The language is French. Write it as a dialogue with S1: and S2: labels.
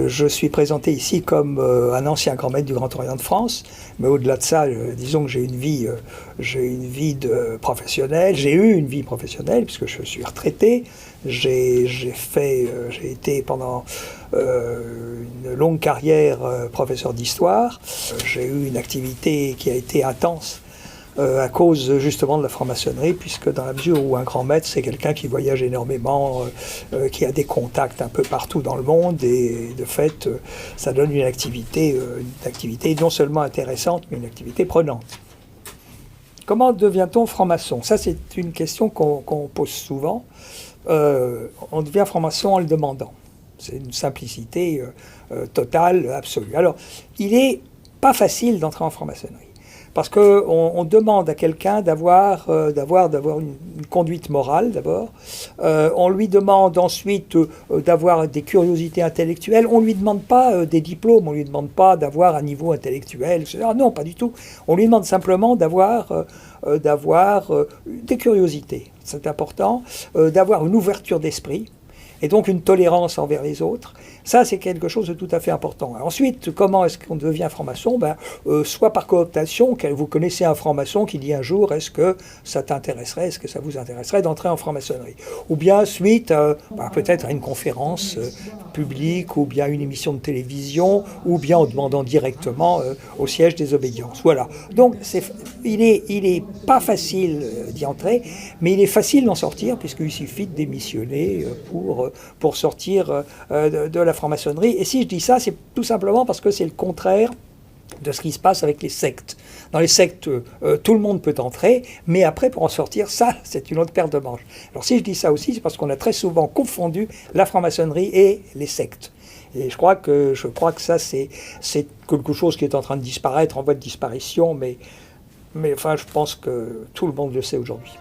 S1: Je suis présenté ici comme un ancien grand maître du Grand Orient de France, mais au-delà de ça, disons que j'ai une vie professionnelle. J'ai eu une vie professionnelle puisque je suis retraité. J'ai été pendant une longue carrière professeur d'histoire. J'ai eu une activité qui a été intense. À cause justement de la franc-maçonnerie, puisque dans la mesure où un grand maître, c'est quelqu'un qui voyage énormément, qui a des contacts un peu partout dans le monde, et de fait, ça donne une activité non seulement intéressante, mais une activité prenante. Comment devient-on franc-maçon? Ça, c'est une question qu'on pose souvent. On devient franc-maçon en le demandant. C'est une simplicité totale, absolue. Alors, il n'est pas facile d'entrer en franc-maçonnerie. Parce qu'on demande à quelqu'un d'avoir une conduite morale, d'abord. On lui demande ensuite d'avoir des curiosités intellectuelles. On ne lui demande pas des diplômes, on ne lui demande pas d'avoir un niveau intellectuel, etc. Non, pas du tout. On lui demande simplement d'avoir des curiosités. C'est important. D'avoir une ouverture d'esprit. Et donc une tolérance envers les autres. Ça, c'est quelque chose de tout à fait important. Ensuite, comment est-ce qu'on devient franc-maçon? Soit par cooptation, vous connaissez un franc-maçon qui dit un jour, est-ce que ça t'intéresserait, est-ce que ça vous intéresserait d'entrer en franc-maçonnerie? Ou bien suite, peut-être à une conférence publique, ou bien une émission de télévision, ou bien en demandant directement au siège des obédiences. Voilà. Donc, il est pas facile d'y entrer, mais il est facile d'en sortir, puisqu'il suffit de démissionner pour sortir de la franc-maçonnerie. Et si je dis ça, c'est tout simplement parce que c'est le contraire de ce qui se passe avec les sectes. Dans les sectes, tout le monde peut entrer, mais après, pour en sortir, ça, c'est une autre paire de manches. Alors si je dis ça aussi, c'est parce qu'on a très souvent confondu la franc-maçonnerie et les sectes. Et je crois que ça, c'est quelque chose qui est en train de disparaître, en voie de disparition, mais enfin, je pense que tout le monde le sait aujourd'hui.